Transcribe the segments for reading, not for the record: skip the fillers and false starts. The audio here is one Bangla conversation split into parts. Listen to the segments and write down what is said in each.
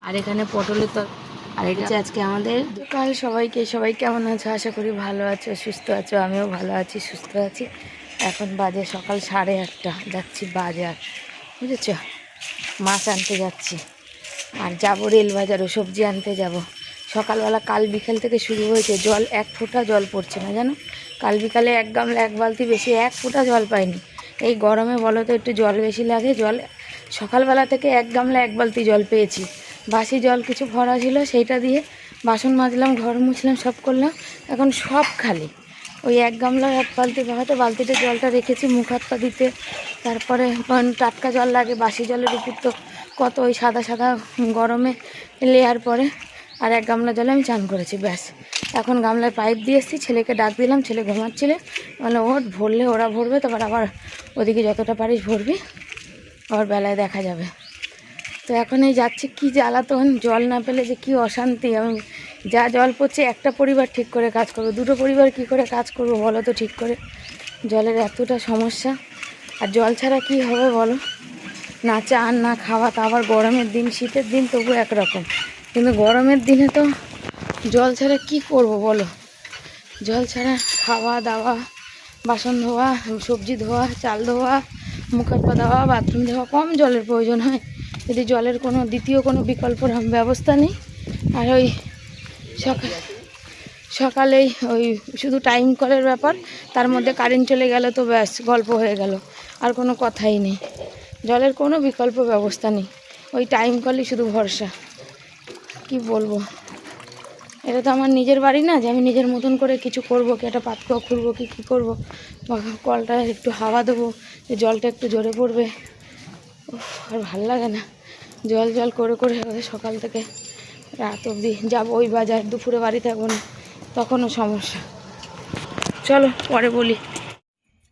আর এখানে পটলের আর এটা হচ্ছে আজকে আমাদের কাল। সবাই কেমন আছো? আশা করি ভালো আছো, সুস্থ আছো। আমিও ভালো আছি, সুস্থ আছি। এখন বাজে সকাল 8:30, যাচ্ছি বাজার, বুঝেছ? মাছ আনতে যাচ্ছি আর যাবো রেল বাজারও, সবজি আনতে যাব। সকালবেলা কাল বিকেল থেকে শুরু হয়েছে, জল এক ফোঁটা জল পড়ছে না জানো। কাল বিকালে এক গামলা এক বালতি, বেশি এক ফোঁটা জল পাইনি। এই গরমে বলো তো একটু জল বেশি লাগে। জল সকালবেলা থেকে এক গামলা এক বালতি জল পেয়েছি। বাসি জল কিছু ভরা ছিল, সেইটা দিয়ে বাসন মাজলাম, ঘর মুছলাম, সব করলাম। এখন সব খালি। ওই এক গামলা এক বালতি, হয়তো বালতিতে জলটা রেখেছি মুখ হাত পা দিতে। তারপরে টাটকা জল লাগে, বাসি জলের উপর তো কত ওই সাদা সাদা গরমে লেয়ার পরে। আর এক গামলা জলে আমি চান করেছি, ব্যাস। এখন গামলায় পাইপ দিয়ে এসেছি, ছেলেকে ডাক দিলাম, ছেলে ঘুমাচ্ছিলে, বলে ওর ভরলে ওরা ভরবে, তারপর আবার ওদিকে যতটা পারিস ভরবি, আবার বেলায় দেখা যাবে। তো এখন এই যাচ্ছি, কী জ্বালাতন, জল না পেলে যে কী অশান্তি। আমি যা জল পড়ছে, একটা পরিবার ঠিক করে কাজ করবো, দুটো পরিবার কি করে কাজ করবো বলো তো ঠিক করে? জলের এতটা সমস্যা। আর জল ছাড়া কী হবে বলো? না চান না খাওয়া। তা আবার গরমের দিন, শীতের দিন তবু একরকম, কিন্তু গরমের দিনে তো জল ছাড়া কী করব বলো? জল ছাড়া খাওয়া দাওয়া, বাসন ধোয়া, সবজি ধোয়া, চাল ধোয়া, মুখ হাত পা ধোয়া, বাথরুম ধোয়া, কম জলের প্রয়োজন হয়। যদি জলের কোনো দ্বিতীয় কোনো বিকল্প ব্যবস্থা নেই। আর ওই সকালেই ওই শুধু টাইম কলের ব্যাপার, তার মধ্যে কারেন্ট চলে গেল তো ব্যাস, গল্প হয়ে গেল, আর কোনো কথাই নেই। জলের কোনো বিকল্প ব্যবস্থা নেই, ওই টাইম কলই শুধু ভরসা। কি বলবো, এটা তো আমার নিজের বাড়ি না যে আমি নিজের মতন করে কিছু করব, কি একটা পাতকুয়া খুলবো, কি কী করবো, বা কলটা একটু হাওয়া দেবো যে জলটা একটু জোরে পড়বে। আর ভাল লাগে না, জল জল করে করে সকাল থেকে রাত অবধি যাবো ওই বাজার, দুপুরে বাড়ি থাকবো না, তখনও সমস্যা। চলো পরে বলি।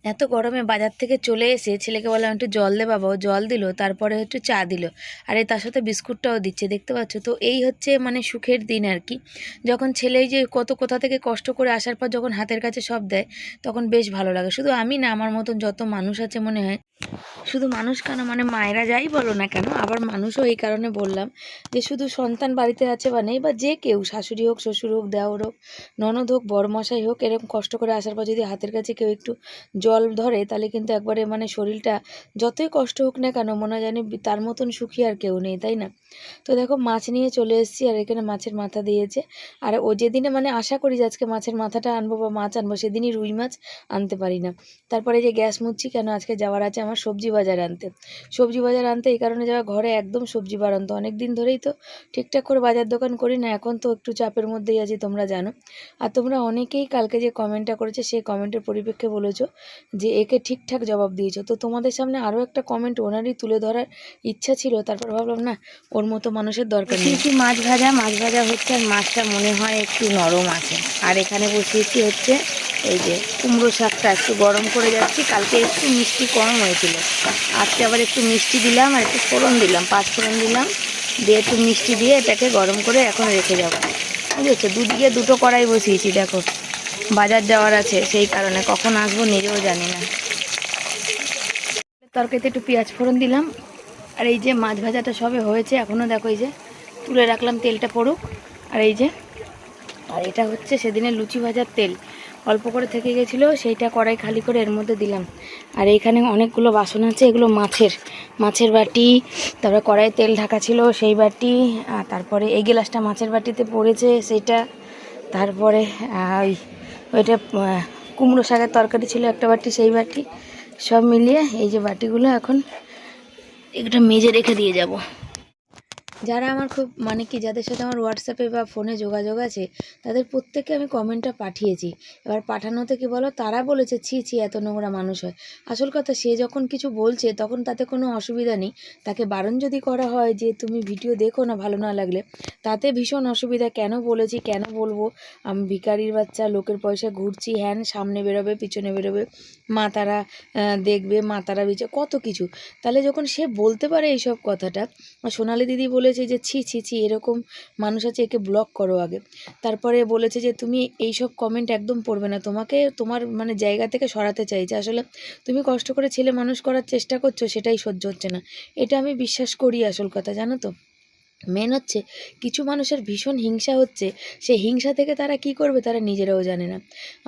এত গরমে বাজার থেকে চলে এসে ছেলেকে বললাম একটু জল দে বাবা, ও জল দিল, তারপরে একটু চা দিল, আর এই তার সাথে বিস্কুটটাও দিচ্ছে, দেখতে পাচ্ছ তো? এই হচ্ছে মানে সুখের দিন আর কি। যখন ছেলে যে কোথা থেকে কষ্ট করে আসার পর যখন হাতের কাছে সব দেয়, তখন বেশ ভালো লাগে। শুধু আমি না, আমার মতন যত মানুষ আছে মনে হয়, শুধু মানুষ কেন, মানে মায়েরা যাই বলো না কেন, আবার মানুষও এই কারণে বললাম যে শুধু সন্তান বাড়িতে আছে বা নেই, বা যে কেউ, শাশুড়ি হোক, শ্বশুর হোক, দেওর হোক, ননদ হোক, বড়মশাই হোক, এরকম কষ্ট করে আসার পর যদি হাতের কাছে কেউ একটু জল ধরে, তাহলে কিন্তু একবারে মানে শরীরটা যতই কষ্ট হোক না কেন, মনে জানি তার মতন সুখী আর কেউ নেই, তাই না? তো দেখো মাছ নিয়ে চলে এসেছি, আর এখানে মাছের মাথা দিয়েছে। আর ও যেদিনে মানে আশা করি যে আজকে মাছের মাথাটা আনবো বা মাছ আনবো, সেদিনই রুই মাছ আনতে পারি না। তারপরে যে গ্যাস মুছছি, কেন আজকে যাওয়ার আছে আমার সবজি বাজার আনতে। সবজি বাজার আনতে এই কারণে যাওয়া, ঘরে একদম সবজি বাড়ন্ত অনেক দিন ধরেই তো ঠিকঠাক করে বাজার দোকান করি না, এখন তো একটু চাপের মধ্যেই আছি, তোমরা জানো। আর তোমরা অনেকেই কালকে যে কমেন্টটা করেছে, সেই কমেন্টের পরিপ্রেক্ষে বলেছো যে একে ঠিকঠাক জবাব দিয়েছো। তো তোমাদের সামনে আরও একটা কমেন্ট ওনারই তুলে ধরার ইচ্ছা ছিল, তারপর ভাবলাম না, ওর মতো মানুষের দরকার নেই। মাছ ভাজা হচ্ছে, আর মাছটা মনে হয় একটু নরম আছে। আর এখানে বসিয়েছি হচ্ছে এই যে কুমড়ো শাকটা, একটু গরম করে যাচ্ছি। কালকে একটু মিষ্টি কম হয়েছিল, আজকে আবার একটু মিষ্টি দিলাম, আর একটু ফোড়ন দিলাম, 5 ফোড়ন দিলাম, দিয়ে একটু মিষ্টি দিয়ে এটাকে গরম করে এখন রেখে যাবো, বুঝেছো? দুদিকে দুটো কড়াই বসিয়েছি, দেখো বাজার যাওয়ার আছে, সেই কারণে কখন আসবো নিজেও জানি না। তরকারিতে একটু পেঁয়াজ ফোড়ন দিলাম, আর এই যে মাছ ভাজাটা সবে হয়েছে, এখনও দেখো এই যে তুলে রাখলাম, তেলটা পড়ুক। আর এই যে, আর এটা হচ্ছে সেদিনের লুচি ভাজার তেল, অল্প করে থেকে গেছিলো, সেইটা কড়াই খালি করে এর মধ্যে দিলাম। আর এইখানে অনেকগুলো বাসন আছে, এগুলো মাছের বাটি, তারপরে কড়াইয়ে তেল ঢাকা ছিল সেই বাটি, আর তারপরে এই গ্লাসটা মাছের বাটিতে পড়েছে সেইটা, তারপরে ওইটা কুমড়ো শাকের তরকারি ছিল একটা বাটি, সেই বাটি, সব মিলিয়ে এই যে বাটিগুলো এখন একটা মেজে রেখে দিয়ে যাব। যারা আমার খুব মানে কি, যাদের সাথে আমার হোয়াটসঅ্যাপে বা ফোনে যোগাযোগ আছে, তাদের প্রত্যেককে আমি কমেন্টটা পাঠিয়েছি। এবার পাঠানোতে কি বলো, তারা বলেছে ছি ছি এত নোংরা মানুষ হয়। আসল কথা, সে যখন কিছু বলছে তখন তাতে কোনো অসুবিধা নেই, তাকে বারণ যদি করা হয় যে তুমি ভিডিও দেখো না ভালো না লাগলে, তাতে ভীষণ অসুবিধা। কেন বলেছি, কেন বলবো, আমি ভিখারির বাচ্চা, লোকের পয়সা ঘুরছি, হ্যান সামনে বেরোবে পিছনে বেরোবে, মা তারা দেখবে, মা তারা বিচার, কত কিছু। তাহলে যখন সে বলতে পারে এইসব কথাটা, সোনালি দিদি বলেছে যে ছি ছি ছি এরকম মানুষ আছে, একে ব্লক করো আগে। তারপরে বলেছে যে তুমি এইসব কমেন্ট একদম পড়বে না, তোমাকে তোমার মানে জায়গা থেকে সরাতে চাইছে। আসলে তুমি কষ্ট করে ছেলে মানুষ করার চেষ্টা করছো, সেটাই সহ্য হচ্ছে না, এটা আমি বিশ্বাস করি, আসল কথা জানো তো। মেন হচ্ছে কিছু মানুষের ভীষণ হিংসা হচ্ছে, সেই হিংসা থেকে তারা কি করবে তারা নিজেরাও জানে না।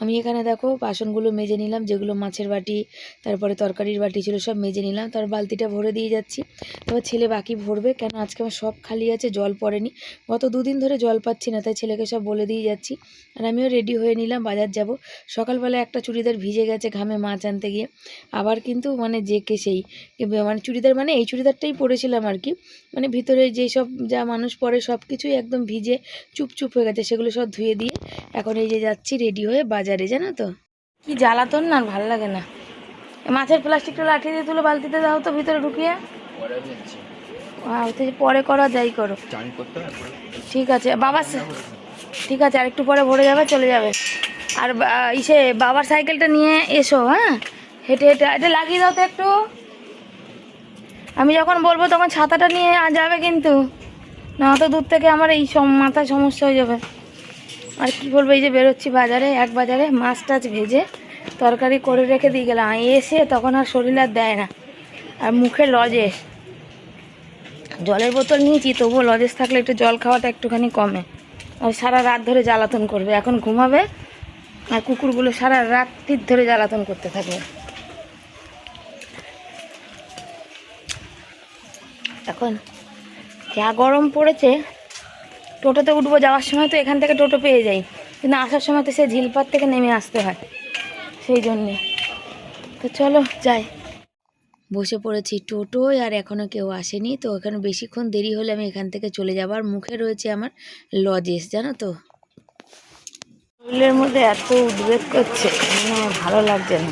আমি এখানে দেখো বাসনগুলো মেজে নিলাম, যেগুলো মাছের বাটি তারপরে তরকারির বাটি ছিল সব মেজে নিলাম, তার বালতিটা ভরে দিয়ে যাচ্ছি। তবে ছেলে বাকি ভরবে, কেন আজকে আমার সব খালি আছে, জল পড়েনি, গত দুদিন ধরে জল পাচ্ছি না, তাই ছেলেকে সব বলে দিয়ে যাচ্ছি। আর আমিও রেডি হয়ে নিলাম, বাজার যাব। সকালবেলা একটা চুড়িদার ভিজে গেছে ঘামে মাছ আনতে গিয়ে, আবার কিন্তু মানে জেকে সেই মানে চুড়িদার মানে এই চুড়িদারটাই পরেছিলাম আর কি, মানে ভিতরে যেসব যা মানুষ পরে সব কিছুই একদম ভিজে চুপচুপ হয়ে গেছে, সেগুলো সব ধুয়ে দিয়ে এখন এই যে যাচ্ছি রেডি হয়ে বাজারে। জানো তো কি জ্বালাতন না, ভালো লাগে না। মাছের প্লাস্টিকটা লাঠিয়ে দিয়ে তুলো বালতিতে দাও তো ভিতরে ঢুকিয়ে, পরে করো যাই করো, ঠিক আছে বাবা, ঠিক আছে আরেকটু পরে ভরে যাবে চলে যাবে। আর ইসে বাবার সাইকেলটা নিয়ে এসো, হ্যাঁ হেঁটে হেঁটে এটা লাগিয়ে দাও তো একটু, আমি যখন বলবো তখন ছাতাটা নিয়ে যাবে কিন্তু, না অত দূর থেকে আমার এই মাথায় সমস্যা হয়ে যাবে। আর কি বলবো, এই যে বেরোচ্ছি বাজারে, এক বাজারে মাছ টাছ ভেজে তরকারি করে রেখে দিয়ে গেলাম, এসে তখন আর শরীর আর দেয় না। আর মুখে লজেস, জলের বোতল নিয়েছি তবুও লজেস থাকলে একটু জল খাওয়াটা একটুখানি কমে। আর সারা রাত ধরে জ্বালাতন করবে, এখন ঘুমাবে আর কুকুরগুলো সারা রাত্রির ধরে জ্বালাতন করতে থাকবে। এখন যা গরম পড়েছে, টোটোতে উঠবো যাওয়ার সময় তো এখান থেকে টোটো পেয়ে যাই, কিন্তু আসার সময় তো সে ঝিলপাত থেকে নেমে আসতে হয়, সেই জন্যে। তো চলো যাই, বসে পড়েছি টোটোয় আর এখনও কেউ আসেনি, তো এখানে বেশিক্ষণ দেরি হলে আমি এখান থেকে চলে যাবার মুখে রয়েছে আমার লজেস। জানো তো শরীরের মধ্যে এত উদ্বেগ করছে, আমার ভালো লাগছে না,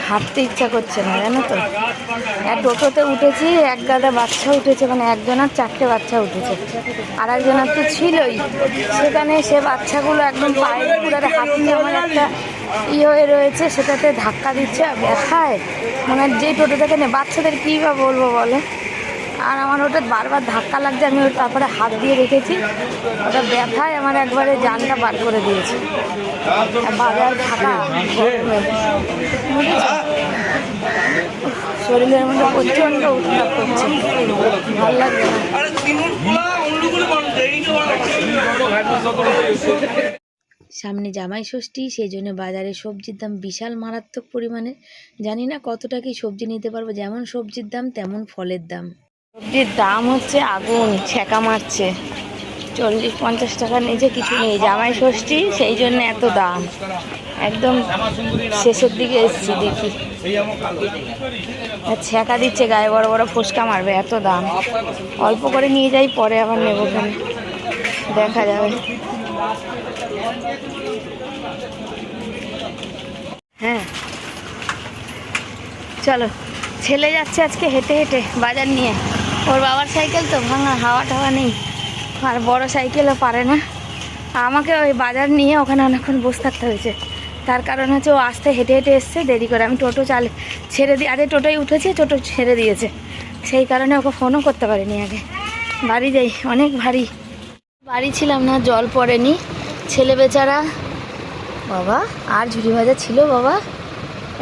হাঁটতে ইচ্ছা করছে না, জানো তো। এক টোটোতে উঠেছি, এক গাদা বাচ্চা উঠেছে, মানে একজনের 4টে বাচ্চা উঠেছে, আর একজনের তো ছিলই, সেখানে সে বাচ্চাগুলো একদম পায়ের পুরো হাঁটতে আমার একটা হয়ে রয়েছে, সেটাতে ধাক্কা দিচ্ছে আর ব্যথায়, মানে যে টোটো থেকে বাচ্চাদের কী বা বলবো বলো। আর আমার ওটা বারবার ধাক্কা লাগছে, আমি তারপরে হাত দিয়ে রেখেছি, ওটা ব্যথায় আমার একবারে জানটা বার করে দিয়েছে। বাজার থাকা শরীরের মধ্যে প্রচণ্ড উত্তাপ করছে, ভালো লাগছে না। সামনে জামাই ষষ্ঠী, সেই জন্য বাজারে সবজির দাম বিশাল মারাত্মক পরিমাণে, জানি না কতটা কি সবজি নিতে পারবো, যেমন সবজির দাম তেমন ফলের দাম। সবজির দাম হচ্ছে আগুন, ছ্যাঁকা মারছে, 40-50 টাকার নিচে কিছু নেই। জামাই ষষ্ঠী সেই জন্য এত দাম, একদম শেষের দিকে এসছি দেখি, ছ্যাঁকা দিচ্ছে গায়ে, বড় বড় ফোসকা মারবে, এত দাম। অল্প করে নিয়ে যাই, পরে আবার নেবো, ওখানে দেখা যাবে। হ্যাঁ চলো, ছেলে যাচ্ছে আজকে হেঁটে হেঁটে বাজার নিয়ে, ওর বাবার সাইকেল তো ভাঙা, হাওয়া টাওয়া নেই, আর বড় সাইকেলও পারে না, আমাকে ওই বাজার নিয়ে ওখানে অনেকক্ষণ বসে থাকতে হয়েছে। তার কারণ হচ্ছে ও আসতে হেঁটে হেঁটে এসছে দেরি করে, আমি টোটো ছেড়ে দিয়ে, আগে টোটোয় উঠেছি, টোটো ছেড়ে দিয়েছে, সেই কারণে ওকে ফোনও করতে পারিনি আগে। বাড়ি যাই, অনেক ভারী, বাড়ি ছিলাম না, জল পড়েনি, ছেলে বেচারা। বাবা আর ঝুড়ি ভাজা ছিল বাবা,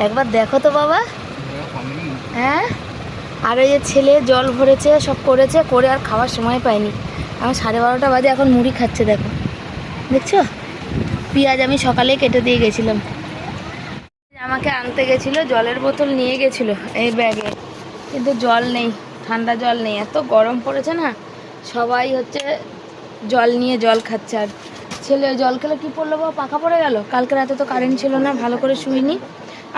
একবার দেখো তো বাবা। হ্যাঁ, আর এই যে ছেলে জল ভরেছে, সব করেছে, করে আর খাওয়ার সময় পাইনি। আমার 12:30 বাজে, এখন মুড়ি খাচ্ছে, দেখো দেখছো। পেঁয়াজ আমি সকালে কেটে দিয়ে গেছিলাম, আমাকে আনতে গেছিলো, জলের বোতল নিয়ে গেছিলো এই ব্যাগে, কিন্তু জল নেই, ঠান্ডা জল নেই, এত গরম পড়েছে না, সবাই হচ্ছে জল নিয়ে জল খাচ্ছে। আর ছেলে জল খেলে কী পড়লো বাবা, পাখা পড়ে গেল। কালকে রাতে তো কারেন্ট ছিল না, ভালো করে শুইনি।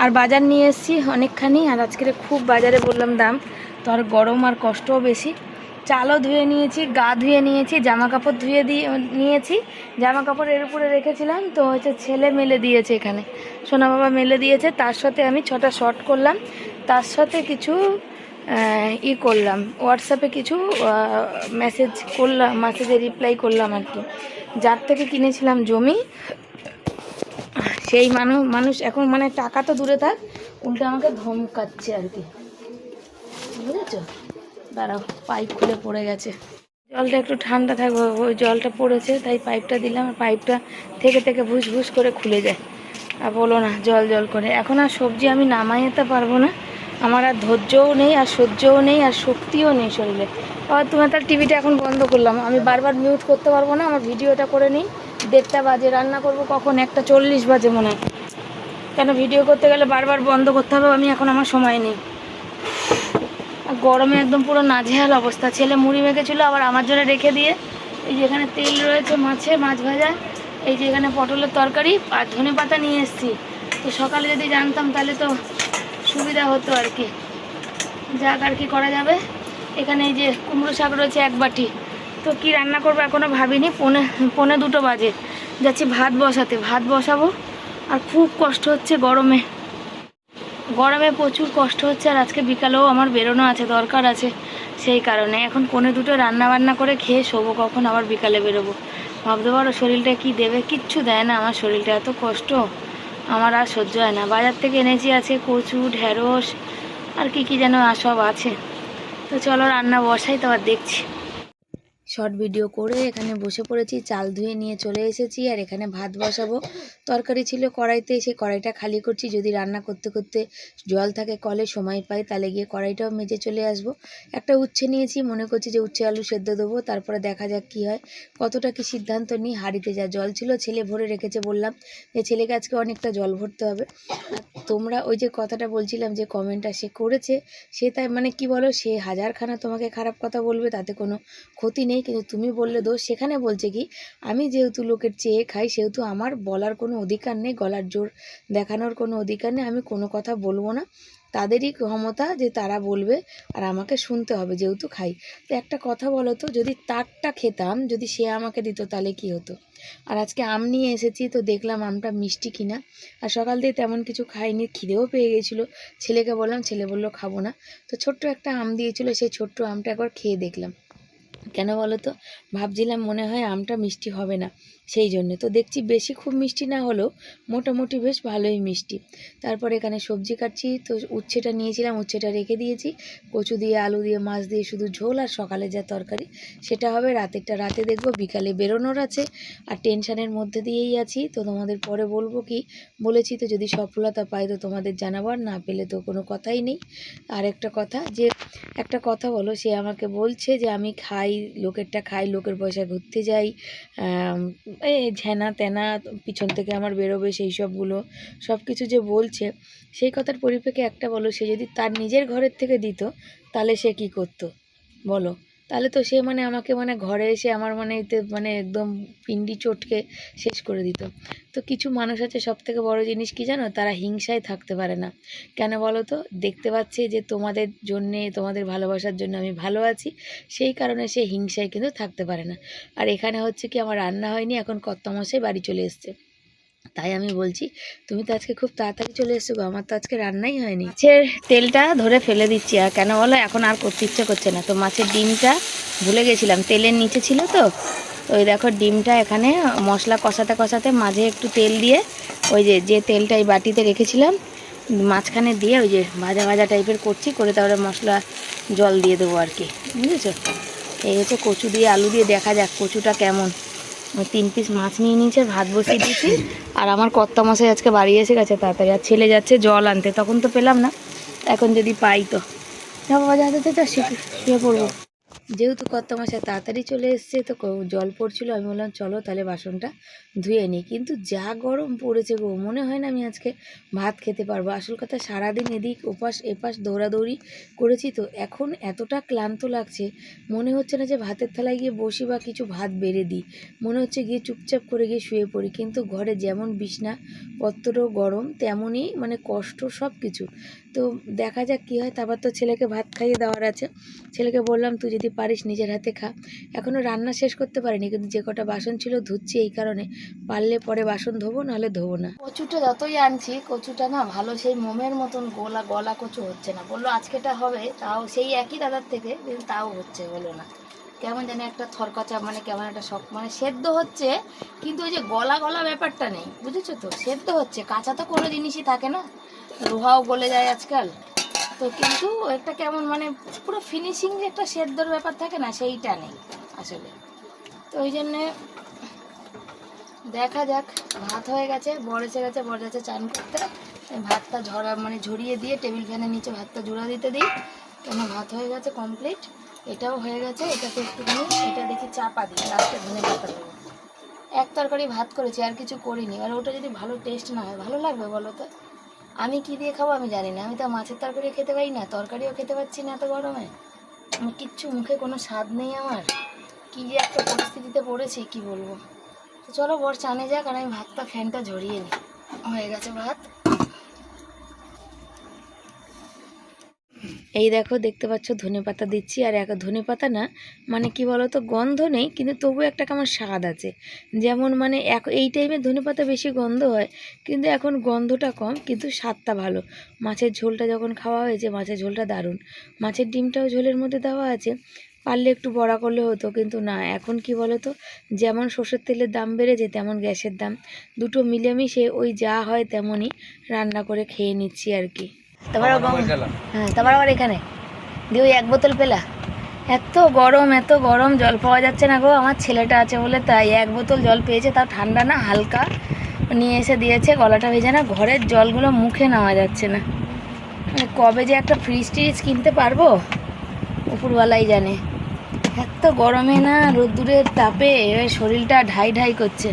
আর বাজার নিয়ে এসেছি অনেকখানি, আর আজকের খুব বাজারে বললাম দাম, তো আর গরম আর কষ্টও বেশি। চালও ধুয়ে নিয়েছি, গা ধুয়ে নিয়েছি, জামা কাপড় ধুয়ে নিয়েছি, জামা কাপড় এর উপরে রেখেছিলাম, তো হচ্ছে ছেলে মেলে দিয়েছে, এখানে সোনা বাবা মেলে দিয়েছে। তার সাথে আমি 6টা শর্ট করলাম, তার সাথে কিছু করলাম, হোয়াটসঅ্যাপে কিছু মেসেজ করলাম, মেসেজে রিপ্লাই করলাম আর কি। যার থেকে কিনেছিলাম জমি, সেই মানুষ এখন মানে টাকা তো দূরে থাক, উল্টে আমাকে ধমকাচ্ছে আর কি, বুঝেছো। দাঁড়াও, পাইপ খুলে পড়ে গেছে, জলটা একটু ঠান্ডা থাকবে, ওই জলটা পড়েছে তাই পাইপটা দিলাম, পাইপটা থেকে থেকে ভুস ভুস করে খুলে যায়, আর বলো না জল জল করে। এখন আর সবজি আমি নামাই যেতে পারবো না, আমার আর ধৈর্যও নেই, আর সহ্যও নেই, আর শক্তিও নেই শরীরে। আর তোমার তার টিভিটা এখন বন্ধ করলাম, আমি বারবার মিউট করতে পারবো না, আমার ভিডিওটা করে নিই। 1:30 বাজে, রান্না করব কখন 1:40 বাজে মনে হয়, কেন ভিডিও করতে গেলে বারবার বন্ধ করতে হবে, আমি এখন আমার সময় নেই। আর গরমে একদম পুরো নাজেহাল অবস্থা। ছেলে মুড়ি মেখেছিলো, আবার আমার জন্য রেখে দিয়ে, এই যে এখানে তেল রয়েছে মাছে, মাছ ভাজা, এই যে এখানে পটলের তরকারি আর ধনে পাতা নিয়ে এসেছি। তো সকালে যদি জানতাম তাহলে তো সুবিধা হতো আর কি, যাক আর কি করা যাবে। এখানে এই যে কুমড়ো শাক রয়েছে 1 বাটি। তো কি রান্না করবো এখনও ভাবিনি, পৌনে 2 বাজে যাচ্ছি ভাত বসাতে, ভাত বসাবো। আর খুব কষ্ট হচ্ছে গরমে, গরমে প্রচুর কষ্ট হচ্ছে। আর আজকে বিকালেও আমার বেরোনো আছে, দরকার আছে, সেই কারণে এখন 1:45 রান্না বান্না করে খেয়ে শোবো, কখন আবার বিকালে বেরোবো। ভাবতে পারো শরীরটা কি দেবে, কিচ্ছু দেয় না আমার শরীরটা, এত কষ্ট আমার আর সহ্য হয় না। বাজার থেকে এনেছি আছে কচু, ঢেঁড়স আর কি যেন সব আছে। তো চলো রান্না বসাই, তো আবার দেখছি। শর্ট ভিডিও করে এখানে বসে পড়েছি, চাল ধুয়ে নিয়ে চলে এসেছি। আর এখানে ভাত বসাবো, তরকারি ছিল কড়াইতে, সেই কড়াইটা খালি করছি। যদি রান্না করতে করতে জল থাকে কলে, সময় পাই, তাহলে গিয়ে কড়াইটাও মেজে চলে আসবো। একটা উচ্ছে নিয়েছি, মনে করছি যে উচ্ছে আলু সেদ্ধ দেবো, তারপরে দেখা যাক কি হয়, কতটা কি সিদ্ধান্ত নিই। হাঁড়িতে যা জল ছিল ছেলে ভরে রেখেছে, বললাম যে ছেলেকে আজকে অনেকটা জল ভরতে হবে। আর তোমরা ওই যে কথাটা বলছিলাম যে কমেন্টটা সে করেছে, সে তাই মানে কি বলো, সে হাজারখানা তোমাকে খারাপ কথা বলবে, তাতে কোনো ক্ষতি নেই, কিন্তু তুমি বললে দোষ। সেখানে বলছে কি, আমি যেহেতু লোকের চেয়ে খাই, সেহেতু আমার বলার কোনো অধিকার নেই, গলার জোর দেখানোর কোনো অধিকার নেই, আমি কোনো কথা বলবো না। তাদেরই ক্ষমতা যে তারা বলবে, আর আমাকে শুনতে হবে যেহেতু খাই। তো একটা কথা বলো তো, যদি তারটা খেতাম, যদি সে আমাকে দিত, তাহলে কি হতো? আর আজকে আম নিয়ে এসেছি, তো দেখলাম আমটা মিষ্টি কিনা। আর সকাল দিয়ে তেমন কিছু খাইনি, খিদেও পেয়ে গেছিলো। ছেলেকে বললাম, ছেলে বললো খাবো না। তো ছোট্ট একটা আম দিয়েছিল, সেই ছোট্ট আমটা একবার খেয়ে দেখলাম। কেন বলো তো, ভাবছিলাম মনে হয় আমটা মিষ্টি হবে না, সেই জন্য। তো দেখছি বেশি খুব মিষ্টি না হলেও মোটামুটি বেশ ভালোই মিষ্টি। তারপর এখানে সবজি কাটছি, তো উচ্ছেটা নিয়েছিলাম, উচ্ছেটা রেখে দিয়েছি। কচু দিয়ে, আলু দিয়ে, মাছ দিয়ে শুধু ঝোল, আর সকালে যা তরকারি সেটা হবে। রাতেরটা রাতে দেখবো, বিকালে বেরোনোর আছে। আর টেনশানের মধ্যে দিয়েই আছি, তো তোমাদের পরে বলবো কি বলেছি। তো যদি সফলতা পাই তো তোমাদের জানাবো, আর না পেলে তো কোনো কথাই নেই। আর একটা কথা, যে একটা কথা বলো, সে আমাকে বলছে যে আমি খাই, লোকেরটা খাই, লোকের পয়সায় ঘুরতে যাই, এই ঝ্যানা ত্যানা পিছন থেকে আমার বেরোবে, সেই সবগুলো সব কিছু যে বলছে, সেই কথার পরিপ্রেক্ষে একটা বলো, সে যদি তার নিজের ঘরের থেকে দিত, তাহলে সে কি করতো বলো? তাহলে তো সে মানে আমাকে মানে ঘরে এসে আমার মানে এতে মানে একদম পিন্ডি চটকে শেষ করে দিত। তো কিছু মানুষ আছে, সব থেকে বড় জিনিস কি জানো, তারা হিংসায় থাকতে পারে না। কেন বলো তো, দেখতে পাচ্ছে যে তোমাদের জন্যে, তোমাদের ভালোবাসার জন্য আমি ভালো আছি, সেই কারণে সে হিংসায় কিন্তু থাকতে পারে না। আর এখানে হচ্ছে কি, আমার রান্না হয়নি, এখন কর্তামশাই বাড়ি চলে এসছে। তাই আমি বলছি, তুমি তো আজকে খুব তাড়াতাড়ি চলে এসছো গো, আমার তো আজকে রান্নাই হয়নি। মাছের তেলটা ধরে ফেলে দিচ্ছি, আর কেন বলো, এখন আর করতে ইচ্ছে করছে না। তো মাছের ডিমটা ভুলে গেছিলাম, তেলের নিচে ছিল তো। তো ওই দেখো ডিমটা এখানে মশলা কষাতে কষাতে মাঝে একটু তেল দিয়ে, ওই যে তেলটা এই বাটিতে রেখেছিলাম মাঝখানে দিয়ে, ওই যে ভাজা ভাজা টাইপের করছি, করে তারপরে মশলা জল দিয়ে দেবো আর কি, বুঝেছো? এই হচ্ছে কচু দিয়ে আলু দিয়ে, দেখা যাক কচুটা কেমন। 3 পিস মাছ নিয়ে নিয়েছে, ভাত বসিয়ে দিয়েছি। আর আমার কর্তামশাই আজকে বাড়ি এসে গেছে তাড়াতাড়ি, আর ছেলে যাচ্ছে জল আনতে, তখন তো পেলাম না, এখন যদি পাই তো যাবো বাজার হাতে, তো শুয়ে পড়বো। যেহেতু কর্তামশাই তাড়াতাড়ি চলে এসছে, তো জল পড়ছিল, আমি বললাম চলো তাহলে বাসনটা ধুয়ে নিই। কিন্তু যা গরম পড়েছে গো, মনে হয় না আমি আজকে ভাত খেতে পারবো। আসল কথা, সারাদিন এদিক ওপাশ এপাশ দৌড়াদৌড়ি করেছি, তো এখন এতটা ক্লান্ত লাগছে, মনে হচ্ছে না যে ভাতের থালায় গিয়ে বসি বা কিছু ভাত বেড়ে দিই, মনে হচ্ছে গিয়ে চুপচাপ করে গিয়ে শুয়ে পড়ি। কিন্তু ঘরে যেমন বিছনাপত্র গরম, তেমনই মানে কষ্ট সব কিছু। তো দেখা যাক কী হয়। তারপর তো ছেলেকে ভাত খাইয়ে দেওয়ার আছে। ছেলেকে বললাম তুই যদি পারিস নিজের হাতে খা। এখনও রান্না শেষ করতে পারিনি, কিন্তু যে কটা বাসন ছিল ধুচ্ছি, এই কারণে পারলে পরে বাসন ধোবো, নাহলে ধোবো না। কচুটা যতই আনছি, কচুটা না ভালো সেই মোমের মতন গলা গলা কচু হচ্ছে না। বললো আজকেটা হবে, তাও সেই একই দাদার থেকে, কিন্তু তাও হচ্ছে হলো না। কেমন জানি একটা থরকচা, মানে কেমন একটা শখ, মানে সেদ্ধ হচ্ছে কিন্তু ওই যে গলা গলা ব্যাপারটা নেই, বুঝেছো তো? সেদ্ধ হচ্ছে, কাঁচা তো কোনো জিনিসই থাকে না, লোহাও গলে যায় আজকাল। তো কিন্তু একটা কেমন মানে পুরো ফিনিশিং যে একটা সেদ্ধর ব্যাপার থাকে না, সেইটা নেই আসলে। তো ওই জন্যে দেখা যাক। ভাত হয়ে গেছে, বর এসে গেছে, বর যাচ্ছে চান করতে, ভাতটা ঝরিয়ে দিয়ে টেবিল ফ্যানের নিচে ভাতটা জোড়া দিতে দিই। কেন ভাত হয়ে গেছে কমপ্লিট, এটাও হয়ে গেছে। এটাকে একটুখানি এটা দেখি চাপা দিই, লাস্টে ধনে পাতা দেবো। এক তরকারি ভাত করেছি, আর কিছু করিনি। আর ওটা যদি ভালো টেস্ট না হয় ভালো লাগবে বলো তো? আমি কি দিয়ে খাবো আমি জানি না। আমি তো মাছের তরকারি খেতে পারি না, তরকারিও খেতে পারছি না এত গরমে। আমি কিচ্ছু মুখে কোনো স্বাদ নেই আমার। কী যে একটা পরিস্থিতিতে পড়েছি কি বলবো। তো চলো বর চানে যাক, আর আমি ভাতটা ফ্যানটা ঝরিয়ে নিই। হয়ে গেছে ভাত। এই দেখো দেখতে পাচ্ছ ধনেপাতা দিচ্ছি। আর এক ধনেপাতা না কি বলো তো, গন্ধ নেই কিন্তু তবু একটা কেমন স্বাদ আছে। যেমন এই টাইমে ধনেপাতা বেশি গন্ধ হয়, কিন্তু এখন গন্ধটা কম কিন্তু স্বাদটা ভালো। মাছের ঝোলটা যখন খাওয়া হয়েছে, মাছের ঝোলটা দারুণ। মাছের ডিমটাও ঝোলের মধ্যে দেওয়া আছে, পারলে একটু বড়া করলে হতো, কিন্তু না। এখন কি বলো তো, যেমন সর্ষের তেলের দাম বেড়েছে তেমন গ্যাসের দাম, দুটো মিলেমিশে ওই যা হয় তেমনই রান্না করে খেয়ে নিচ্ছি আর কি। তারপর তারপর আবার এখানে দিয়ে ওই 1 বোতল পেলা। এত গরম জল পাওয়া যাচ্ছে না গো। আমার ছেলেটা আছে বলে তাই 1 বোতল জল পেয়েছে, তাও ঠান্ডা না, হালকা নিয়ে এসে দিয়েছে। গলাটা ভেজে না, ঘরের জলগুলো মুখে নেওয়া যাচ্ছে না। কবে যে একটা ফ্রিজ ট্রিজ কিনতে পারবো উপরওয়ালাই জানে। এত গরমে না রোদ্দুরের তাপে শরীরটা ঢাই ঢাই করছে।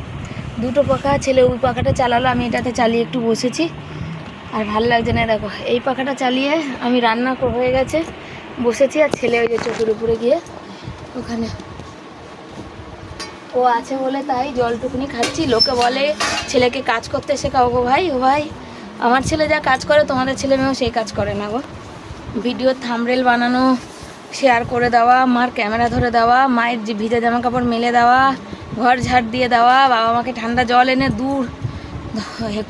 দুটো পাখা, ছেলে ওই পাখাটা চালালো, আমি এটাতে চালিয়ে একটু বসেছি। আর ভালো লাগছে না। দেখো এই পাখাটা চালিয়ে আমি রান্না হয়ে গেছে বসেছি, আর ছেলে ওই যে চোখের উপরে গিয়ে ওখানে ও আছে বলে তাই জলটুকুনি খাচ্ছি। লোকে বলে ছেলেকে কাজ করতে শেখাও। গো ভাই, ও ভাই, আমার ছেলে যা কাজ করে তোমাদের ছেলে মেয়েও সেই কাজ করে না গো। ভিডিওর থাম্বনেল বানানো, শেয়ার করে দেওয়া, মার ক্যামেরা ধরে দেওয়া, মায়ের যে ভিজা জামা কাপড় মেলে দেওয়া, ঘর ঝাড় দিয়ে দেওয়া, বাবা মাকে ঠান্ডা জল এনে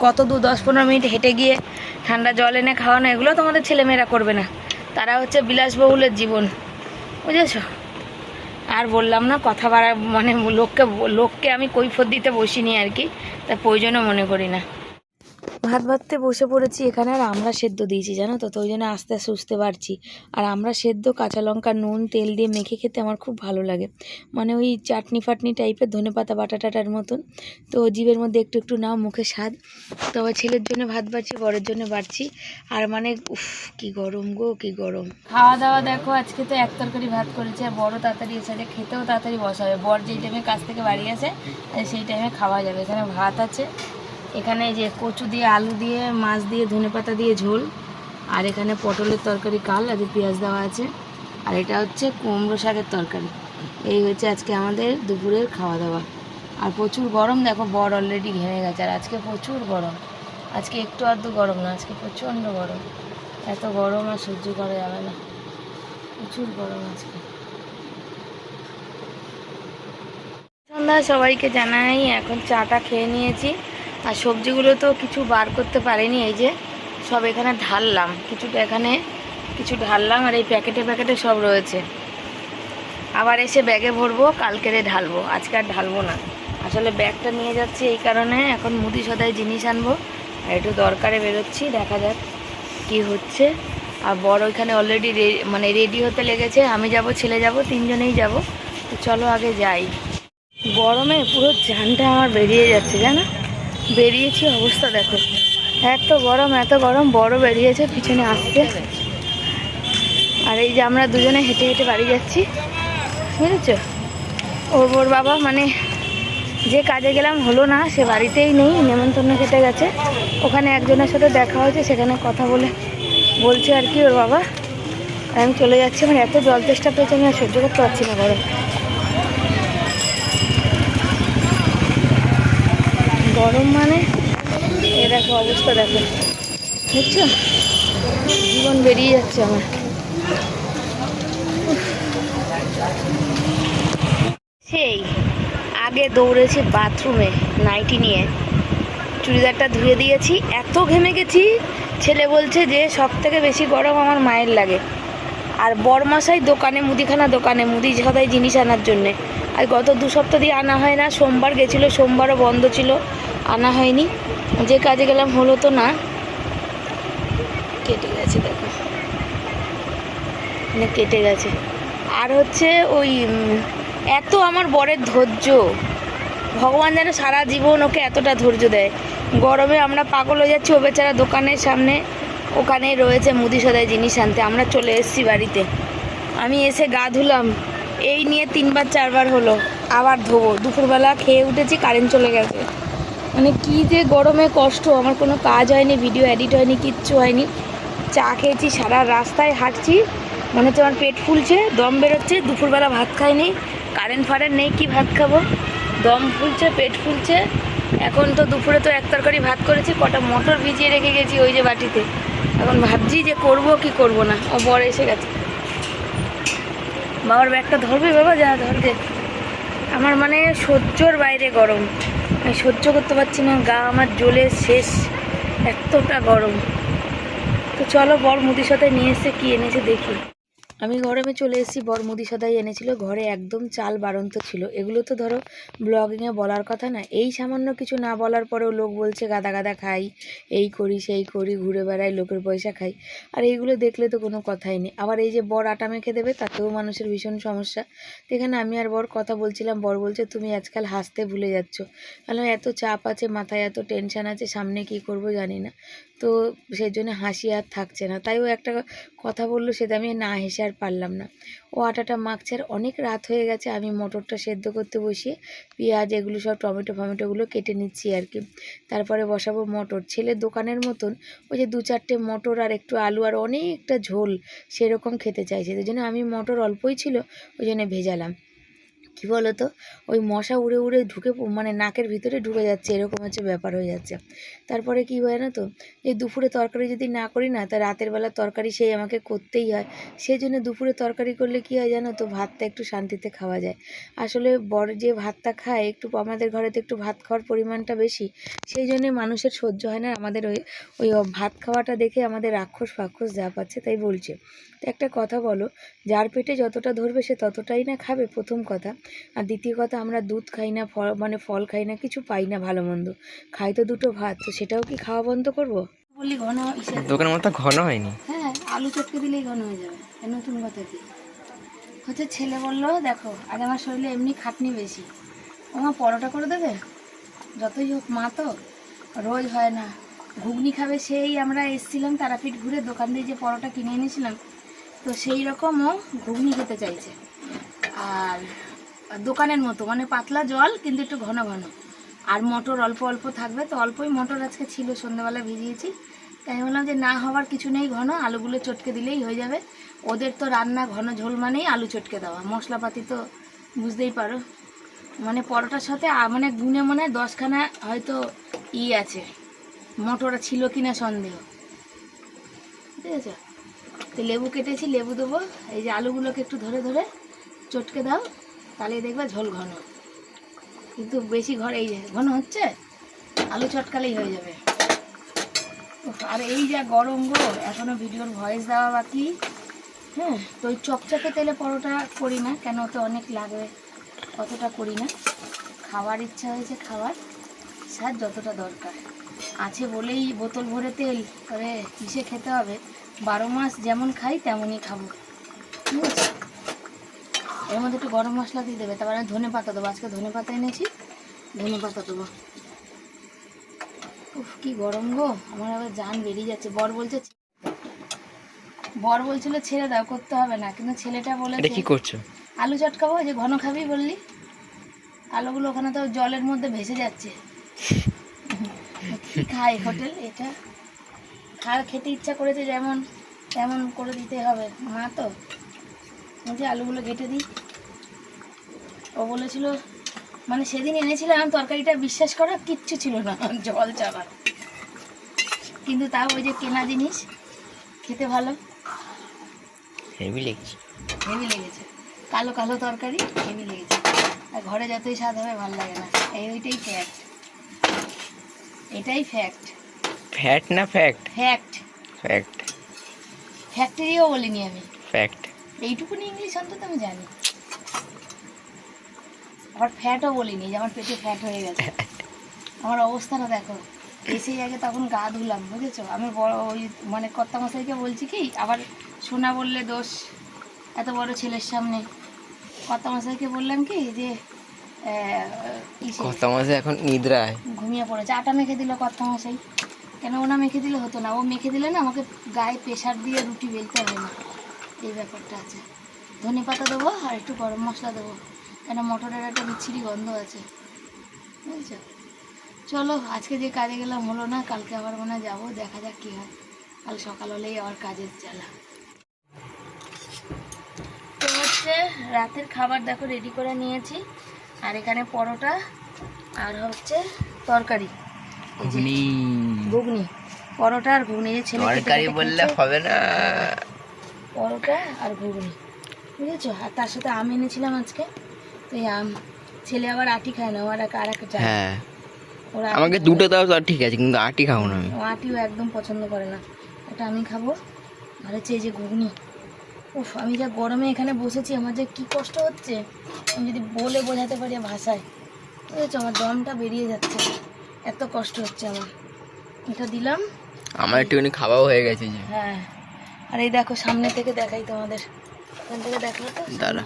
কত দূর 10-15 মিনিট হেঁটে গিয়ে ঠান্ডা জল এনে খাওয়ানো, এগুলো তোমাদের ছেলেমেয়েরা করবে না। তারা হচ্ছে বিলাসবহুলের জীবন, বুঝেছো? আর বললাম না, কথা বাড়া লোককে আমি কৈফিয়ত দিতে বসিনি আর কি, তার প্রয়োজনও মনে করি না। ভাত ভাততে বসে পড়েছি এখানে। আর আমরা সেদ্ধ দিয়েছি জানো তো, ওই জন্য আস্তে আস্তে উঠতে পারছি। আর আমরা সেদ্ধ কাঁচা লঙ্কা নুন তেল দিয়ে মেখে খেতে আমার খুব ভালো লাগে। ওই চাটনি ফাটনি টাইপের, ধনেপাতা বাটা টাটার মতন। তো জিভের মধ্যে একটু একটু নাও, মুখে স্বাদ। তো আবার ছেলের জন্য ভাত বাড়ছি, বরের জন্য বাড়ছি। আর উফ কি গরম গো, কি গরম। খাওয়া দাওয়া দেখো, আজকে তো 1 তরকারি ভাত করেছে। আর বড় তাড়াতাড়ি এসে খেতেও তাড়াতাড়ি বসাবে। বর যেই টাইমে কাজ থেকে বাড়ি আসে সেই টাইমে খাওয়া যাবে। এখানে ভাত আছে, এখানে যে কচু দিয়ে আলু দিয়ে মাছ দিয়ে ধনেপাতা দিয়ে ঝোল, আর এখানে পটলের তরকারি কাল আর পেঁয়াজ দেওয়া আছে, আর এটা হচ্ছে কুমড়ো শাকের তরকারি। এই হচ্ছে আজকে আমাদের দুপুরের খাওয়া দাওয়া। আর প্রচুর গরম, দেখো বর অলরেডি ঘেমে গেছে। আর আজকে প্রচুর গরম, আজকে একটু আধটু গরম না, আজকে প্রচণ্ড গরম। এত গরম আর সহ্য করা যাবে না, প্রচুর গরম আজকে। সন্ধ্যা সবাইকে জানাই। এখন চাটা খেয়ে নিয়েছি, আর সবজিগুলো তো কিছু বার করতে পারিনি। এই যে সব এখানে ঢাললাম, কিছুটা এখানে কিছু ঢাললাম, আর এই প্যাকেটে প্যাকেটে সব রয়েছে। আবার এসে ব্যাগে ভরবো, কালকেরে ঢালবো, আজকে আর ঢালবো না। আসলে ব্যাগটা নিয়ে যাচ্ছি এই কারণে, এখন মুদি সদাই জিনিস আনবো, আর একটু দরকারে বেরোচ্ছি, দেখা যাক কি হচ্ছে। আর বড় ওইখানে অলরেডি রেডি হতে লেগেছে। আমি যাব, ছেলে যাব, 3 জনেই যাব। তো চলো আগে যাই। গরমে পুরো জানটা আমার বেরিয়ে যাচ্ছে, জানো, বেরিয়েছি অবস্থা দেখো। এত গরম, বড় বেরিয়েছে পিছনে আসছে। আর এই যে আমরা দুজনে হেঁটে হেঁটে বাড়ি যাচ্ছি, বুঝেছ? ওর বাবা যে কাজে গেলাম হলো না, সে বাড়িতেই নেই, নেমন্তন্ন খেতে গেছে। ওখানে একজনের সাথে দেখা হয়েছে, সেখানে কথা বলছে আর কি ওর বাবা। আর আমি চলে যাচ্ছি। এত জল তেষ্টা পেয়েছে, আমি আর সহ্য করতে পারছি না গরম। এ দেখো অবস্থা, দেখো, বুঝছো? জীবন বেরিয়ে যাচ্ছে আমার। সেই আগে দৌড়েছি বাথরুমে নাইটি নিয়ে, চুড়িদারটা ধুয়ে দিয়েছি, এত ঘেমে গেছি। ছেলে বলছে যে সব থেকে বেশি গরম আমার মায়ের লাগে। আর বরমশাই দোকানে, মুদিখানা দোকানে মুদি সদাই জিনিস আনার জন্যে। আর গত 2 সপ্তাহ দিয়ে আনা হয় না। সোমবার গেছিলো, সোমবারও বন্ধ ছিল, আনা হয়নি। যে কাজে গেলাম হলো তো না। কেটে গেছে দেখো, কেটে গেছে। আর হচ্ছে এত আমার বরের ধৈর্য, ভগবান যেন সারা জীবন ওকে এতটা ধৈর্য দেয়। গরমে আমরা পাগল হয়ে যাচ্ছি। ও বেচারা দোকানের সামনে ওখানে রয়েছে মুদি সদায় জিনিস আনতে, আমরা চলে এসেছি বাড়িতে। আমি এসে গা ধুলাম, এই নিয়ে 3-4 হলো, আবার ধোবো। দুপুরবেলা খেয়ে উঠেছি, কারেন্ট চলে গেছে। মানে কি যে গরমে কষ্ট, আমার কোনো কাজ হয়নি, ভিডিও এডিট হয়নি, কিচ্ছু হয়নি। চা খেয়েছি, সারা রাস্তায় হাঁটছি, মনে হচ্ছে আমার পেট ফুলছে, দম বেরোচ্ছে। দুপুরবেলা ভাত খাইনি, কারেন্ট ফারেন্ট নেই, কি ভাত খাবো, দম ফুলছে, পেট ফুলছে। এখন তো দুপুরে তো 1 তরকারি ভাত করেছি, কটা মটর ভিজিয়ে রেখে গেছি ওই যে বাটিতে। এখন ভাবছি যে করব কি করব না। ও বর এসে গেছে, বাবার ব্যাগটা ধরবে বাবা, যা ধরবে। আমার মানে সহ্যর বাইরে গরম, আমি সহ্য করতে পারছি না, গা আমার জ্বলে শেষ, এতটা গরম। তো চলো, বর মুদি সদাই নিয়ে এসে কি এনেছে দেখি। আমি গরমে চলে এসেছি, বর মুদি সদাই এনেছিল। ঘরে একদম চাল বাড়ন্ত ছিল। এগুলো তো ধরো ব্লগিংয়ে বলার কথা না, এই সামান্য কিছু না বলার পরেও লোক বলছে গাদা গাদা খাই, এই করি সেই করি, ঘুরে বেড়াই, লোকের পয়সা খাই। আর এইগুলো দেখলে তো কোনো কথাই নেই। আবার এই যে বর আটা মেখে দেবে, তাতেও মানুষের ভীষণ সমস্যা। তো এখানে আমি আর বর কথা বলছিলাম, বর বলছে তুমি আজকাল হাসতে ভুলে যাচ্ছ। কারণ এত চাপ আছে মাথায়, এত টেনশান আছে, সামনে কি করব জানি না। তো সেই জন্য হাসি আর থাকছে না। তাই ও একটা কথা বললো, সেটা আমি না হেসে আর পারলাম না। ও আটাটা মাখছে, আর অনেক রাত হয়ে গেছে। আমি মটরটা সেদ্ধ করতে বসিয়ে পেঁয়াজ এগুলো সব টমেটো ফমেটোগুলো কেটে নিচ্ছি আর কি। তারপরে বসাবো মটর। ছেলের দোকানের মতন ওই যে 2-4টে মটর আর একটু আলু আর অনেকটা ঝোল সেরকম খেতে চাইছে। ওই জন্য আমি মটর অল্পই ছিল, ওই জন্য ভেজালাম। কী বলো তো, ওই মশা উড়ে উড়ে ঢুকে মানে নাকের ভিতরে ঢুকে যাচ্ছে, এরকম হচ্ছে ব্যাপার হয়ে যাচ্ছে। তারপরে কী হয় না তো, এই দুপুরে তরকারি যদি না করি না, তা রাতের বেলা তরকারি সেই আমাকে করতেই হয়। সেই জন্য দুপুরে তরকারি করলে কী হয় জানো তো, ভাতটা একটু শান্তিতে খাওয়া যায়। আসলে বড় যে ভাতটা খায়, একটু আমাদের ঘরে তো একটু ভাত খাওয়ার পরিমাণটা বেশি, সেই জন্যে মানুষের সহ্য হয় না। আমাদের ওই ওই ভাত খাওয়াটা দেখে আমাদের রাক্ষস ফাক্ষস যা পাচ্ছে তাই বলছে। তো একটা কথা বলো, যার পেটে যতটা ধরবে সে ততটাই না খাবে, প্রথম কথা। আর দ্বিতীয় কথা, আমরা দুধ খাই না, ফল খাই না, কিছু পাই না ভালো মন্দ, খাই তো 2টো ভাত, তো সেটাও কি খাওয়া বন্ধ করবো? বললি ঘন দোকানের মতো ঘন হয়নি। হ্যাঁ, আলু চটকে দিলেই ঘন হয়ে যাবে, নতুন কথা কি হচ্ছে। ছেলে বললো দেখো, আজ আমার শরীরে এমনি খাটনি বেশি, আমার পরোটা করে দেবে। যতই হোক মা তো, রোজ হয় না। ঘুগনি খাবে, সেই আমরা এসেছিলাম তারাপীঠ ঘুরে, দোকান দিয়ে যে পরোটা কিনে এনেছিলাম, তো সেই রকমও ঘুগনি খেতে চাইছে। আর দোকানের মতো মানে পাতলা জল, কিন্তু একটু ঘন ঘন, আর মটর অল্প অল্প থাকবে। তো অল্পই মটর আজকে ছিল, সন্ধ্যাবেলা ভিজিয়েছি। তাই বললাম যে না হওয়ার কিছু নেই, ঘন আলুগুলো চটকে দিলেই হয়ে যাবে। ওদের তো রান্না ঘন ঝোল মানেই আলু চটকে দেওয়া, মশলাপাতি তো বুঝতেই পারো। মানে পরোটার সাথে মানে গুনে মনে হয় 10খানা হয়তো আছে, মটর ছিল কিনা সন্দেহ। ঠিক আছে, তো লেবু কেটেছি, লেবু দেবো। এই যে আলুগুলোকে একটু ধরে ধরে চটকে দাও, তাহলে দেখবে ঝোল ঘন, কিন্তু বেশি এই যে ঘন হচ্ছে, আলু চটকালেই হয়ে যাবে। আর এই যা গরম গো, এখনো ভিডিওর ভয়েস দেওয়া বাকি। হ্যাঁ, তো ওই চকচকে তেলে পরোটা করি না, কেন তো অনেক লাগবে, অতটা করি না। খাওয়ার ইচ্ছা হয়েছে, খাবার স্যার যতটা দরকার আছে বলেই বোতল ভরে তেল করে কিসে খেতে হবে। 12 মাস যেমন খাই তেমনই খাবো, ঠিক আছে। এর মধ্যে একটু গরম মশলা দিয়ে দেবে, তারপরে আমি ধনে পাতা দেবো। আজকে ধনে পাতা এনেছি, ধনে পাতা দেবো। উফ কি গরম গো, আমার আবার জান বেরিয়ে যাচ্ছে। বর বলছিল ছেড়ে দাও, করতে হবে না, কিন্তু ছেলেটা বলেছে কি করছো, আলু চটকাবো। যে ঘন খাবি বললি, আলুগুলো ওখানে তো জলের মধ্যে ভেসে যাচ্ছে। কি খাই হোটেল এটা, খেতে ইচ্ছা করেছে যেমন তেমন করে দিতে হবে, মা তো। বলছি আলুগুলো কেটে দিই। ও বলেছিল, মানে সেদিন এনেছিলাম তরকারিটা, বিশ্বাস করো কিচ্ছু ছিল না, জল চালা, কিন্তু তাও ওই যে কেনা জিনিস খেতে ভালো। হেভি লেগেছে, কালো কালো তরকারি, হেভি লেগেছে। আর ঘরে যতই স্বাদ হবে ভালো লাগে না, ওইটাই ফ্যাক্ট, এটাই ফ্যাক্ট। ফ্যাট না ফ্যাক্ট? ফ্যাক্ট, ফ্যাক্টরিও বলিনি আমি, ফ্যাক্ট। এইটুকুনি ইংলিশ অন্তত আমি জানি। আবার ফ্যাটও বলিনি, যে আমার পেটে ফ্যাট হয়ে গেছে। আমার অবস্থাটা দেখো, এসেই আগে তখন গা ধুলাম, বুঝেছো। আমি ওই মানে কর্তামশাইকে বলছি কি, আবার শোনা বললে দোষ, এত বড় ছেলের সামনে। কর্তামশাইকে বললাম কি যে কর্তা মশাই এখন নিদ্রায় ঘুমিয়ে পড়েছে। আটা মেখে দিল কর্তা মশাই, কেন ওনা মেখে দিলে হতো না, ও মেখে দিলে না আমাকে গায়ে প্রেশার দিয়ে রুটি বেলতে হয় না, এই ব্যাপারটা আছে। ধনে পাতা দেবো আর একটু গরম মশলা দেবো, কেন মটরের একটা বিচ্ছিরি গন্ধ আছে, বুঝেছো। চলো আজকে যে কাজে গেলাম হলো না, কালকে আবার মনে হয় যাবো, দেখা যাক কী হয়। কাল সকাল হলেই আবার কাজের জ্বালা। তো হচ্ছে রাতের খাবার দেখো রেডি করে নিয়েছি, আর এখানে পরোটা আর হচ্ছে তরকারি, ঘুগনি ঘুগনি, পরোটা আর ঘুগনি। যে ছেলে তরকারি বললে হবে না, পরোটা আর ঘুগনি, বুঝেছো। আর তার সাথে আম এনেছিলাম আজকে, তো এই আম, ছেলে আবার আটি খায় না, ওরা আর একটা চায়। হ্যাঁ ওরা আমাকে দুটো দাও তো ঠিক আছে, কিন্তু আটি খাবো না আমি। আটিও একদম পছন্দ করে না, এটা আমি খাবো। আর হচ্ছে এই যে ঘুগনি, উফ আমি যা গরমে এখানে বসেছি, আমার যে কী কষ্ট হচ্ছে আমি যদি বলে বোঝাতে পারি ভাষায়, বুঝেছো। আমার দমটা বেরিয়ে যাচ্ছে, এত কষ্ট হচ্ছে আমার। এটা দিলাম, আমার একটুখানি খাওয়াও হয়ে গেছে যে। হ্যাঁ। আর এই দেখো সামনে থেকে দেখাই তোমাদের, এখান থেকে দেখো তো, দাঁড়া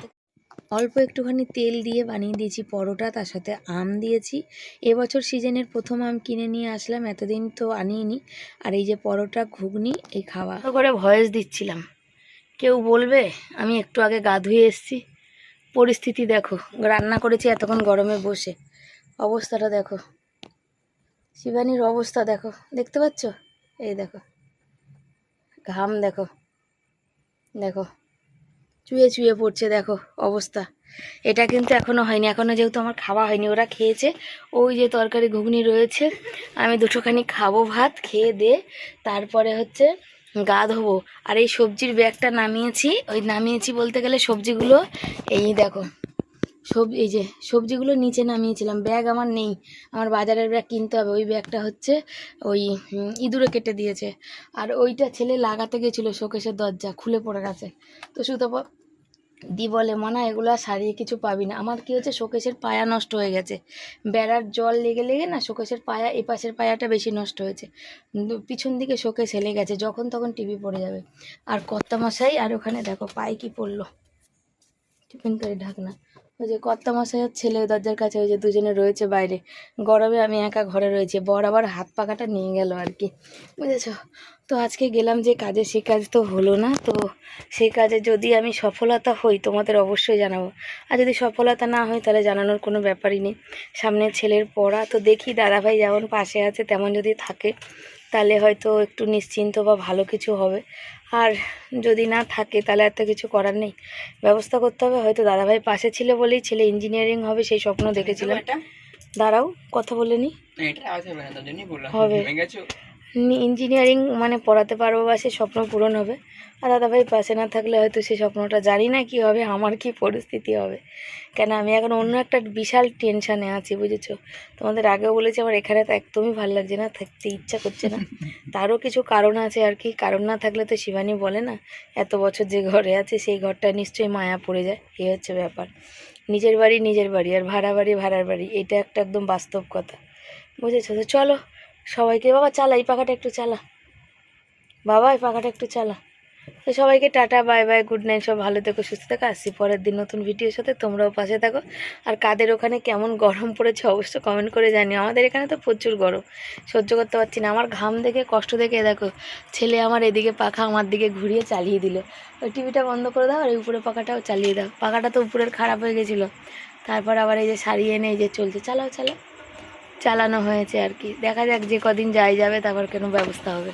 অল্প একটুখানি তেল দিয়ে বানিয়ে দিয়েছি পরোটা, তার সাথে আম দিয়েছি। এবছর সিজনের প্রথম আম কিনে নিয়ে আসলাম, এতদিন তো আনিনি। আর এই যে পরোটা ঘুগনি এই খাওয়া করে ভয়েস দিচ্ছিলাম, কেউ বলবে আমি একটু আগে গা ধুয়ে এসেছি। পরিস্থিতি দেখো, রান্না করেছি এতক্ষণ গরমে বসে, অবস্থাটা দেখো, শিবানীর অবস্থা দেখো, দেখতে পাচ্ছ, এই দেখো ঘাম দেখো, দেখো চুয়ে চুয়ে পড়ছে, দেখো অবস্থা। এটা কিন্তু এখনও হয়নি, এখনও যেহেতু আমার খাওয়া হয়নি, ওরা খেয়েছে। ওই যে তরকারি ঘুগনি রয়েছে, আমি দুটোখানি খাবো ভাত, খেয়ে দে তারপরে হচ্ছে গা ধোবো। আর এই সবজির ব্যাগটা নামিয়েছি, ওই নামিয়েছি বলতে গেলে সবজিগুলো এই দেখো, এই যে সবজিগুলো নিচে নামিয়েছিলাম, ব্যাগ আমার নেই, আমার বাজারের ব্যাগ কিনতে হবে। ওই ব্যাগটা হচ্ছে ওই ইঁদুরে কেটে দিয়েছে, আর ওইটা ছেলে লাগাতে গেছিলো, শোকেসের দরজা খুলে পড়ে গেছে। তো সুতপর দি বলে মনা এগুলো আর সারিয়ে কিছু পাবি না। আমার কি হচ্ছে, শোকেসের পায়া নষ্ট হয়ে গেছে, বেড়ার জল লেগে লেগে না শোকেসের পায়া, এই পাশের পায়াটা বেশি নষ্ট হয়েছে, পিছন দিকে শোকেস হেলে গেছে, যখন তখন টিভি পড়ে যাবে। আর কর্তামশাই, আর ওখানে দেখো পায়ে কি পড়লো, টিফিন করে ঢাকনা, ওই যে কর্তামশাই আর ছেলে দরজার কাছে, ওই যে দুজনে রয়েছে বাইরে, গরমে আমি একা ঘরে রয়েছি। বর আবার হাত পাখাটা নিয়ে গেল আর কি, বুঝেছো। তো আজকে গেলাম যে কাজে, সে কাজ তো হলো না, তো সেই কাজে যদি আমি সফলতা হই তোমাদের অবশ্যই জানাবো, আর যদি সফলতা না হয় তাহলে জানানোর কোনো ব্যাপারই নেই। সামনে ছেলের পড়া, তো দেখি দাদাভাই যেমন পাশে আছে তেমন যদি থাকে তাহলে হয়তো একটু নিশ্চিন্ত বা ভালো কিছু হবে, আর যদি না থাকে তাহলে এত কিছু করার নেই, ব্যবস্থা করতে হবে। হয়তো দাদাভাই পাশে ছিল বলেই ছেলে ইঞ্জিনিয়ারিং হবে সেই স্বপ্ন দেখেছিলাম। দাঁড়াও কথা বলে নি, হবে ইঞ্জিনিয়ারিং মানে পড়াতে পারবো বা সেই স্বপ্ন পূরণ হবে। আর দাদাভাই পাশে না থাকলে হয়তো সেই স্বপ্নটা জানি না কি হবে, আমার কি পরিস্থিতি হবে, কেন আমি এখন অন্য একটা বিশাল টেনশানে আছি, বুঝেছো। তোমাদের আগেও বলেছি আমার এখানে তো একদমই ভালো লাগছে না, থাকতে ইচ্ছা করছে না। তারও কিছু কারণ আছে আর কি, কারণ না থাকলে তো শিবানী বলে না এত বছর যে ঘরে আছে সেই ঘরটা নিশ্চয়ই মায়া পড়ে যায়, এই হচ্ছে ব্যাপার। নিজের বাড়ি আর ভাড়া বাড়ি ভাড়ার বাড়ি, এটা একটা একদম বাস্তব কথা, বুঝেছো। তো চলো সবাইকে, বাবা চালা এই পাখাটা একটু চালা, বাবা এই পাখাটা একটু চালা। তো সবাইকে tata bye bye, good night, সব ভালো থেকো সুস্থ থেকো, আসছি পরের দিন নতুন ভিডিওর সাথে, তোমরাও পাশে থাকো। আর কাদের ওখানে কেমন গরম পড়েছে অবশ্যই কমেন্ট করে জানিও, আমাদের এখানে তো প্রচুর গরম, সহ্য করতে পারছি না। আমার ঘাম দেখে কষ্ট দেখে দেখো ছেলে আমার এদিকে পাখা আমার দিকে ঘুরিয়ে চালিয়ে দিল, ওই টিভিটা বন্ধ করে দাও আর এই উপরে পাখাটাও চালিয়ে দাও, পাখাটা তো উপরের খারাপ হয়ে গেছিলো, তারপর আবার এই যে সারিয়ে এনে এই যে চলছে, চালানো হয়েছে আর কি। দেখা যাক যে কদিন যাবে তারপর কেন ব্যবস্থা হবে।